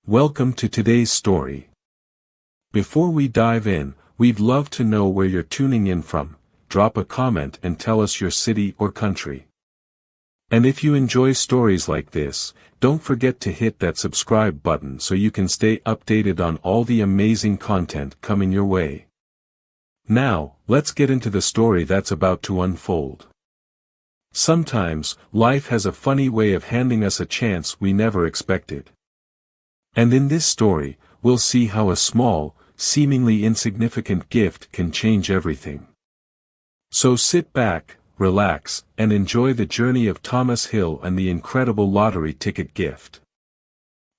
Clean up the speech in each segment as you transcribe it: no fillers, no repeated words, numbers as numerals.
Welcome to today's story. Before we dive in, we'd love to know where you're tuning in from. Drop a comment and tell us your city or country. And if you enjoy stories like this, don't forget to hit that subscribe button so you can stay updated on all the amazing content coming your way. Now, let's get into the story that's about to unfold. Sometimes, life has a funny way of handing us a chance we never expected. And in this story, we'll see how a small, seemingly insignificant gift can change everything. So sit back, relax, and enjoy the journey of Thomas Hill and the incredible lottery ticket gift.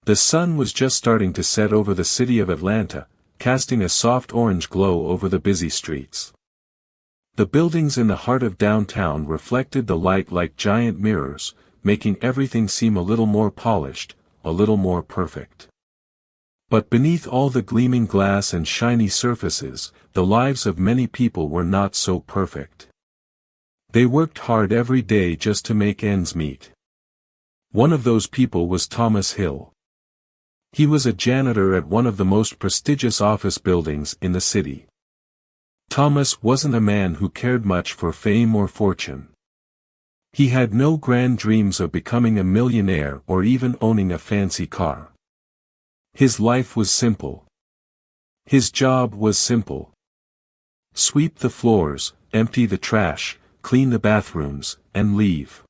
The sun was just starting to set over the city of Atlanta, casting a soft orange glow over the busy streets. The buildings in the heart of downtown reflected the light like giant mirrors, making everything seem a little more polished, a little more perfect. But beneath all the gleaming glass and shiny surfaces, the lives of many people were not so perfect. They worked hard every day just to make ends meet. One of those people was Thomas Hill. He was a janitor at one of the most prestigious office buildings in the city. Thomas wasn't a man who cared much for fame or fortune. He had no grand dreams of becoming a millionaire or even owning a fancy car. His life was simple. His job was simple. Sweep the floors, empty the trash, clean the bathrooms, and leave.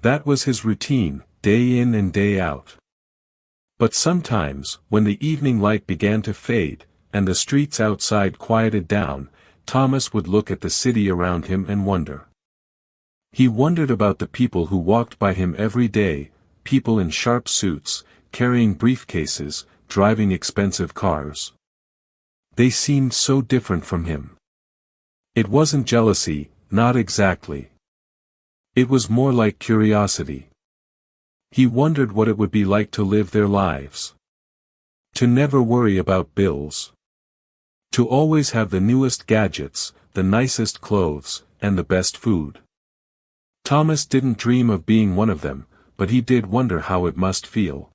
That was his routine, day in and day out. But sometimes, when the evening light began to fade, and the streets outside quieted down, Thomas would look at the city around him and wonder. He wondered about the people who walked by him every day, people in sharp suits, carrying briefcases, driving expensive cars. They seemed so different from him. It wasn't jealousy, not exactly. It was more like curiosity. He wondered what it would be like to live their lives. To never worry about bills. To always have the newest gadgets, the nicest clothes, and the best food. Thomas didn't dream of being one of them, but he did wonder how it must feel.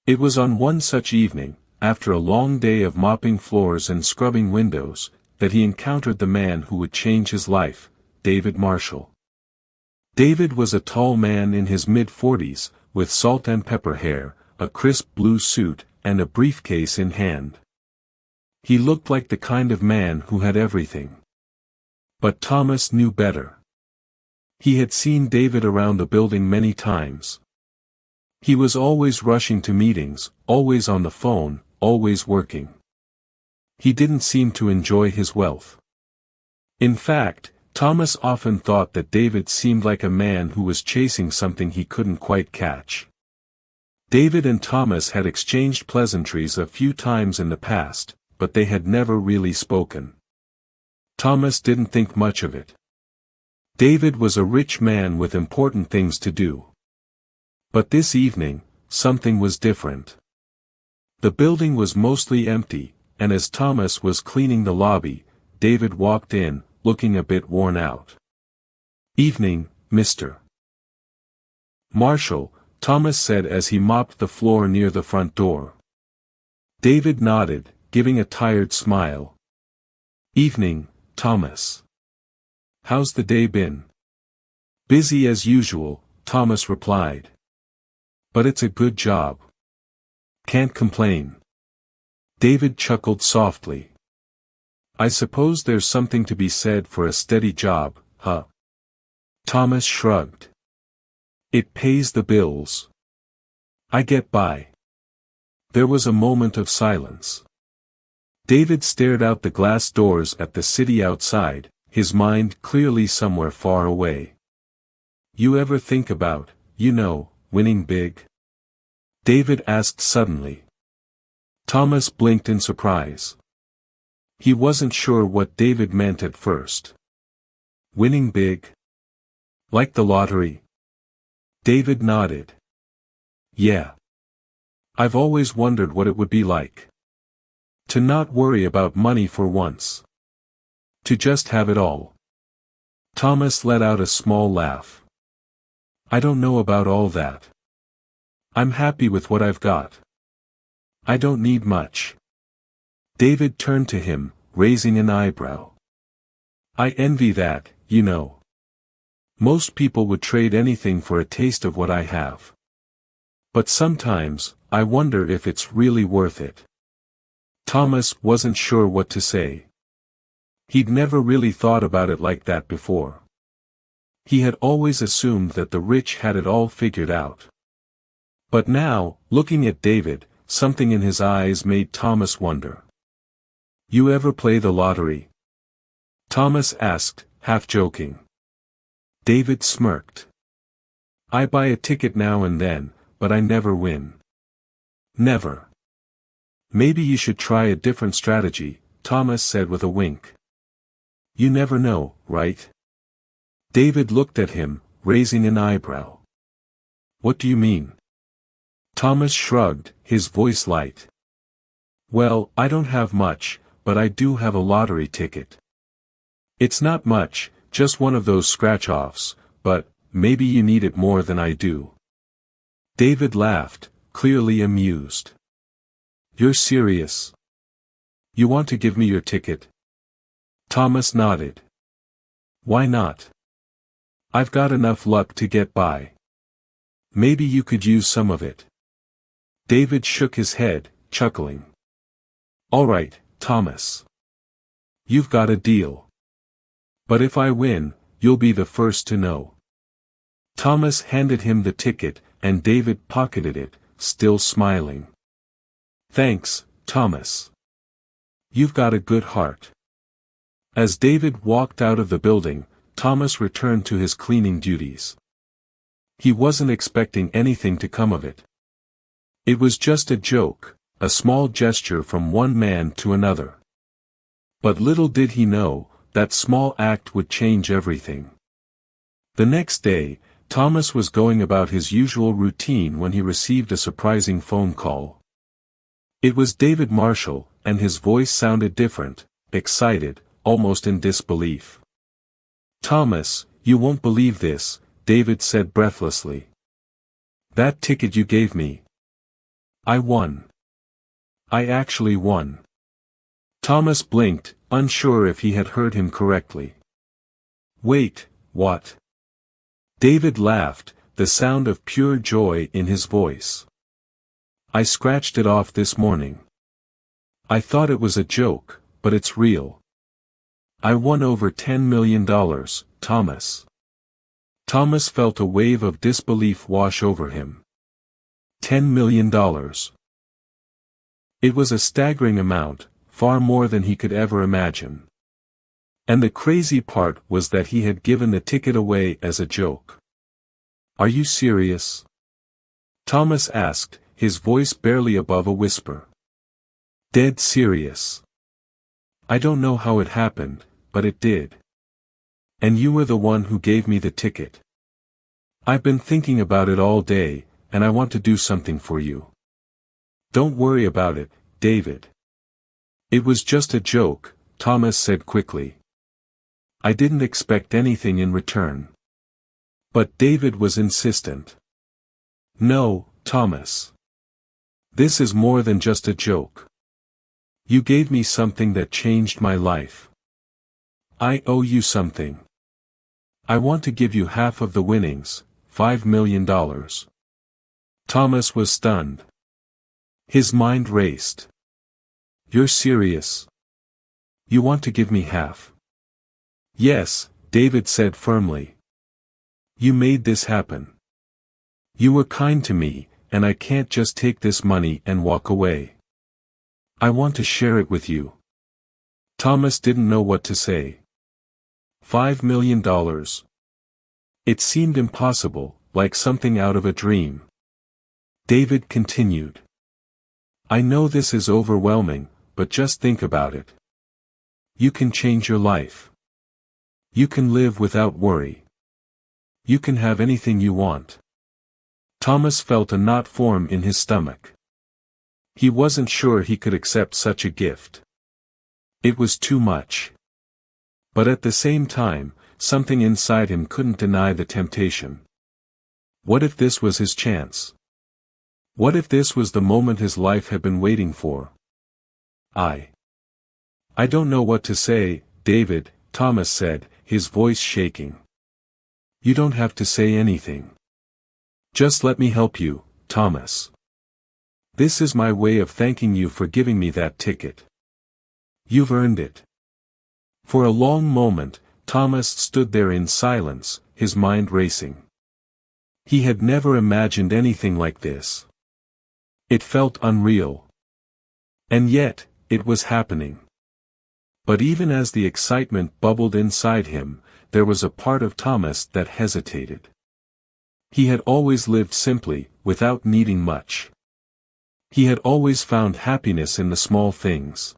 It was on one such evening, after a long day of mopping floors and scrubbing windows, that he encountered the man who would change his life, David Marshall. David was a tall man in his mid-40s, with salt and pepper hair, a crisp blue suit, and a briefcase in hand. He looked like the kind of man who had everything. But Thomas knew better. He had seen David around the building many times. He was always rushing to meetings, always on the phone, always working. He didn't seem to enjoy his wealth. In fact, Thomas often thought that David seemed like a man who was chasing something he couldn't quite catch. David and Thomas had exchanged pleasantries a few times in the past, but they had never really spoken. Thomas didn't think much of it. David was a rich man with important things to do. But this evening, something was different. The building was mostly empty, and as Thomas was cleaning the lobby, David walked in, looking a bit worn out. "Evening, Mr. Marshall," Thomas said as he mopped the floor near the front door. David nodded, giving a tired smile. "Evening, Thomas. How's the day been?" "Busy as usual," Thomas replied. "But it's a good job. Can't complain." David chuckled softly. "I suppose there's something to be said for a steady job, huh?" Thomas shrugged. "It pays the bills. I get by." There was a moment of silence. David stared out the glass doors at the city outside, his mind clearly somewhere far away. "You ever think about, winning big?" David asked suddenly. Thomas blinked in surprise. He wasn't sure what David meant at first. Winning big? Like the lottery? David nodded. "Yeah. I've always wondered what it would be like. To not worry about money for once. To just have it all." Thomas let out a small laugh. "I don't know about all that. I'm happy with what I've got. I don't need much. David turned to him, raising an eyebrow. I envy that, you know. Most people would trade anything for a taste of what I have. But sometimes, I wonder if it's really worth it. Thomas wasn't sure what to say. He'd never really thought about it like that before. He had always assumed that the rich had it all figured out. But now, looking at David, something in his eyes made Thomas wonder. You ever play the lottery? Thomas asked, half joking. David smirked. I buy a ticket now and then, but I never win. Never. Maybe you should try a different strategy, Thomas said with a wink. You never know, right? David looked at him, raising an eyebrow. What do you mean? Thomas shrugged, his voice light. Well, I don't have much, but I do have a lottery ticket. It's not much, just one of those scratch-offs, but maybe you need it more than I do. David laughed, clearly amused. You're serious? You want to give me your ticket? Thomas nodded. Why not? I've got enough luck to get by. Maybe you could use some of it. David shook his head, chuckling. All right, Thomas. You've got a deal. But if I win, you'll be the first to know. Thomas handed him the ticket, and David pocketed it, still smiling. Thanks, Thomas. You've got a good heart. As David walked out of the building, Thomas returned to his cleaning duties. He wasn't expecting anything to come of it. It was just a joke, a small gesture from one man to another. But little did he know, that small act would change everything. The next day, Thomas was going about his usual routine when he received a surprising phone call. It was David Marshall, and his voice sounded different, excited, almost in disbelief. Thomas, you won't believe this, David said breathlessly. That ticket you gave me. I won. I actually won. Thomas blinked, unsure if he had heard him correctly. Wait, what? David laughed, the sound of pure joy in his voice. I scratched it off this morning. I thought it was a joke, but it's real. I won over $10 million, Thomas. Thomas felt a wave of disbelief wash over him. $10 million. It was a staggering amount, far more than he could ever imagine. And the crazy part was that he had given the ticket away as a joke. Are you serious? Thomas asked, his voice barely above a whisper. Dead serious. I don't know how it happened, but it did. And you were the one who gave me the ticket. I've been thinking about it all day, and I want to do something for you. Don't worry about it, David. It was just a joke, Thomas said quickly. I didn't expect anything in return. But David was insistent. No, Thomas. This is more than just a joke. You gave me something that changed my life. I owe you something. I want to give you half of the winnings, $5 million. Thomas was stunned. His mind raced. You're serious? You want to give me half? Yes, David said firmly. You made this happen. You were kind to me, and I can't just take this money and walk away. I want to share it with you. Thomas didn't know what to say. $5 million. It seemed impossible, like something out of a dream. David continued. I know this is overwhelming, but just think about it. You can change your life. You can live without worry. You can have anything you want. Thomas felt a knot form in his stomach. He wasn't sure he could accept such a gift. It was too much. But at the same time, something inside him couldn't deny the temptation. What if this was his chance? What if this was the moment his life had been waiting for? I don't know what to say, David, Thomas said, his voice shaking. You don't have to say anything. Just let me help you, Thomas. This is my way of thanking you for giving me that ticket. You've earned it. For a long moment, Thomas stood there in silence, his mind racing. He had never imagined anything like this. It felt unreal. And yet, it was happening. But even as the excitement bubbled inside him, there was a part of Thomas that hesitated. He had always lived simply, without needing much. He had always found happiness in the small things.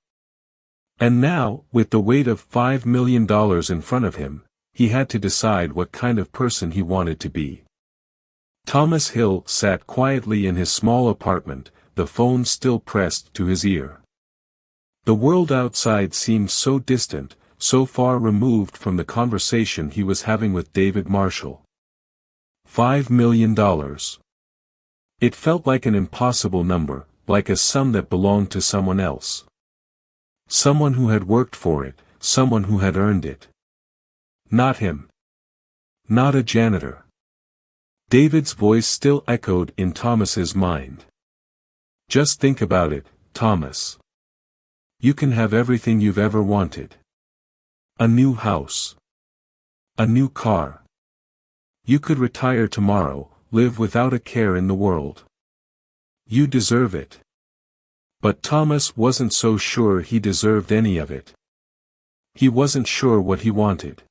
And now, with the weight of $5 million in front of him, he had to decide what kind of person he wanted to be. Thomas Hill sat quietly in his small apartment, the phone still pressed to his ear. The world outside seemed so distant, so far removed from the conversation he was having with David Marshall. $5 million. It felt like an impossible number, like a sum that belonged to someone else. Someone who had worked for it, someone who had earned it. Not him. Not a janitor. David's voice still echoed in Thomas's mind. Just think about it, Thomas. You can have everything you've ever wanted. A new house. A new car. You could retire tomorrow, live without a care in the world. You deserve it. But Thomas wasn't so sure he deserved any of it. He wasn't sure what he wanted.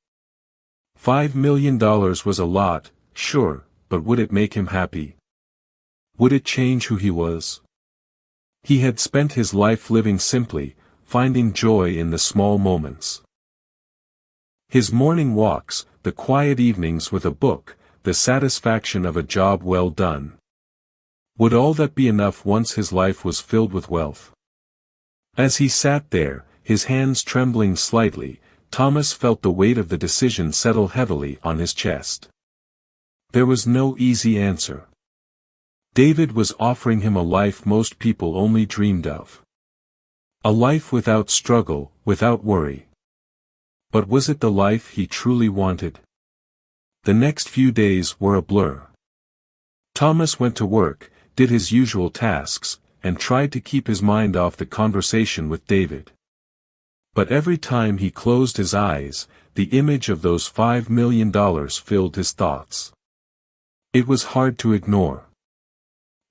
$5 million was a lot, sure, but would it make him happy? Would it change who he was? He had spent his life living simply, finding joy in the small moments. His morning walks, the quiet evenings with a book, the satisfaction of a job well done. Would all that be enough once his life was filled with wealth? As he sat there, his hands trembling slightly, Thomas felt the weight of the decision settle heavily on his chest. There was no easy answer. David was offering him a life most people only dreamed of. A life without struggle, without worry. But was it the life he truly wanted? The next few days were a blur. Thomas went to work, did his usual tasks, and tried to keep his mind off the conversation with David. But every time he closed his eyes, the image of those $5 million filled his thoughts. It was hard to ignore.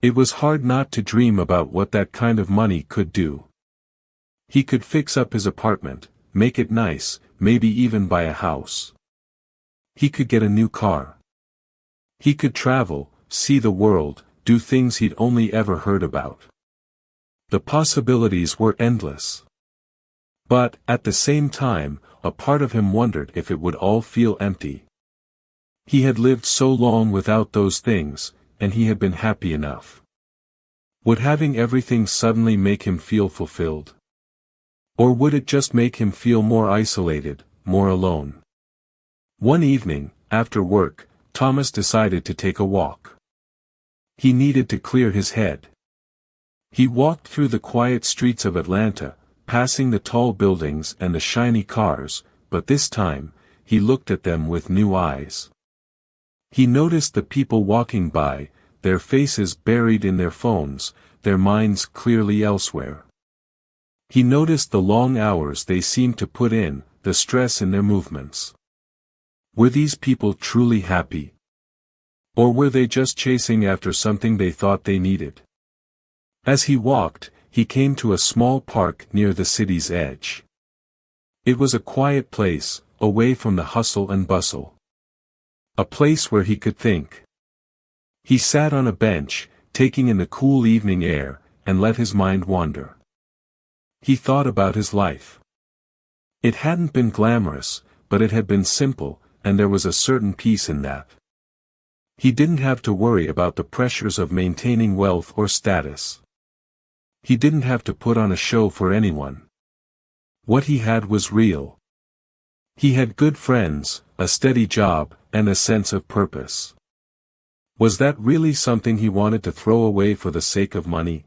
It was hard not to dream about what that kind of money could do. He could fix up his apartment, make it nice, maybe even buy a house. He could get a new car. He could travel, see the world, do things he'd only ever heard about. The possibilities were endless. But, at the same time, a part of him wondered if it would all feel empty. He had lived so long without those things, and he had been happy enough. Would having everything suddenly make him feel fulfilled? Or would it just make him feel more isolated, more alone? One evening, after work, Thomas decided to take a walk. He needed to clear his head. He walked through the quiet streets of Atlanta, passing the tall buildings and the shiny cars, but this time, he looked at them with new eyes. He noticed the people walking by, their faces buried in their phones, their minds clearly elsewhere. He noticed the long hours they seemed to put in, the stress in their movements. Were these people truly happy? Or were they just chasing after something they thought they needed? As he walked, he came to a small park near the city's edge. It was a quiet place, away from the hustle and bustle. A place where he could think. He sat on a bench, taking in the cool evening air, and let his mind wander. He thought about his life. It hadn't been glamorous, but it had been simple, and there was a certain peace in that. He didn't have to worry about the pressures of maintaining wealth or status. He didn't have to put on a show for anyone. What he had was real. He had good friends, a steady job, and a sense of purpose. Was that really something he wanted to throw away for the sake of money?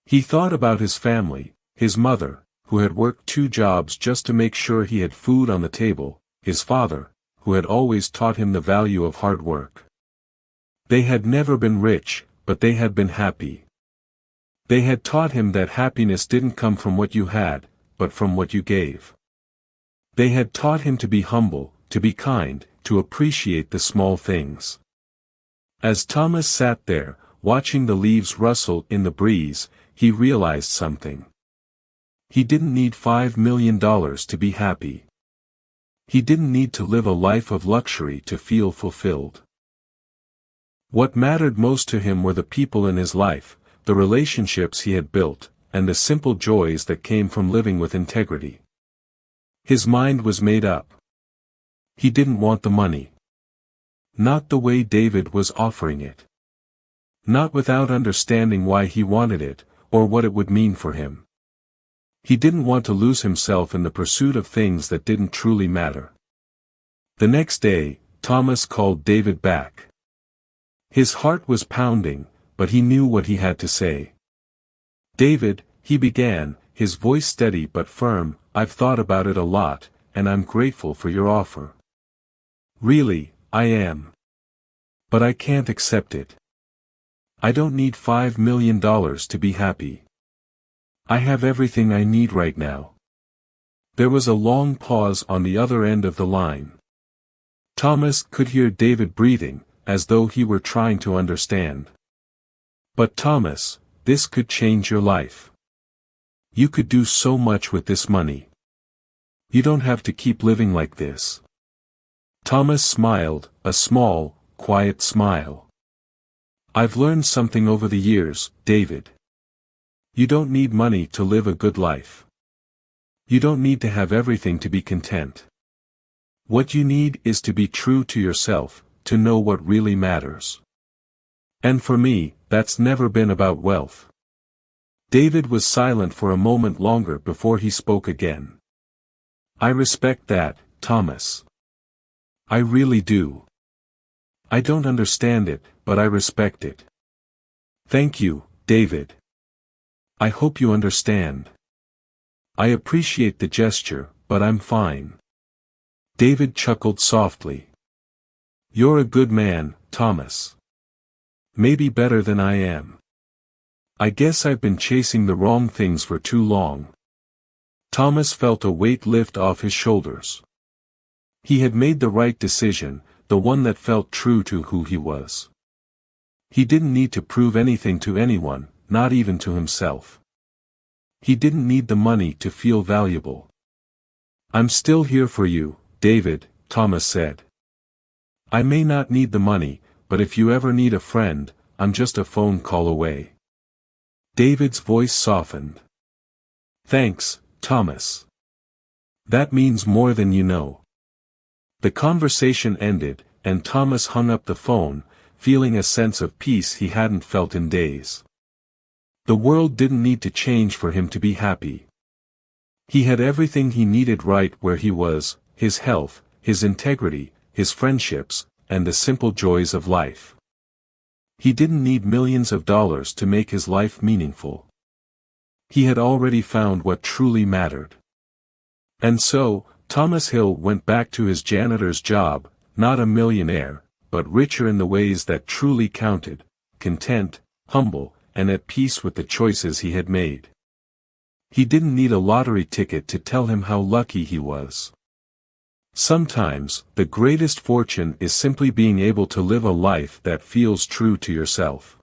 He thought about his family, his mother, who had worked 2 jobs just to make sure he had food on the table, his father, who had always taught him the value of hard work. They had never been rich, but they had been happy. They had taught him that happiness didn't come from what you had, but from what you gave. They had taught him to be humble, to be kind, to appreciate the small things. As Thomas sat there, watching the leaves rustle in the breeze, he realized something. He didn't need $5 million to be happy. He didn't need to live a life of luxury to feel fulfilled. What mattered most to him were the people in his life, the relationships he had built, and the simple joys that came from living with integrity. His mind was made up. He didn't want the money. Not the way David was offering it. Not without understanding why he wanted it, or what it would mean for him. He didn't want to lose himself in the pursuit of things that didn't truly matter. The next day, Thomas called David back. His heart was pounding, but he knew what he had to say. "David," he began, his voice steady but firm, "I've thought about it a lot, and I'm grateful for your offer. Really, I am. But I can't accept it. I don't need $5 million to be happy. I have everything I need right now." There was a long pause on the other end of the line. Thomas could hear David breathing, as though he were trying to understand. "But Thomas, this could change your life. You could do so much with this money. You don't have to keep living like this." Thomas smiled, a small, quiet smile. "I've learned something over the years, David. You don't need money to live a good life. You don't need to have everything to be content. What you need is to be true to yourself, to know what really matters. And for me, that's never been about wealth." David was silent for a moment longer before he spoke again. "I respect that, Thomas. I really do. I don't understand it, but I respect it. Thank you, David. I hope you understand. I appreciate the gesture, but I'm fine." David chuckled softly. "You're a good man, Thomas. Maybe better than I am. I guess I've been chasing the wrong things for too long." Thomas felt a weight lift off his shoulders. He had made the right decision, the one that felt true to who he was. He didn't need to prove anything to anyone, not even to himself. He didn't need the money to feel valuable. "I'm still here for you, David," Thomas said. "I may not need the money, but if you ever need a friend, I'm just a phone call away." David's voice softened. "Thanks, Thomas. That means more than you know." The conversation ended, and Thomas hung up the phone, feeling a sense of peace he hadn't felt in days. The world didn't need to change for him to be happy. He had everything he needed right where he was, his health, his integrity, his friendships, and the simple joys of life. He didn't need millions of dollars to make his life meaningful. He had already found what truly mattered. And so, Thomas Hill went back to his janitor's job, not a millionaire, but richer in the ways that truly counted, content, humble, and at peace with the choices he had made. He didn't need a lottery ticket to tell him how lucky he was. Sometimes, the greatest fortune is simply being able to live a life that feels true to yourself.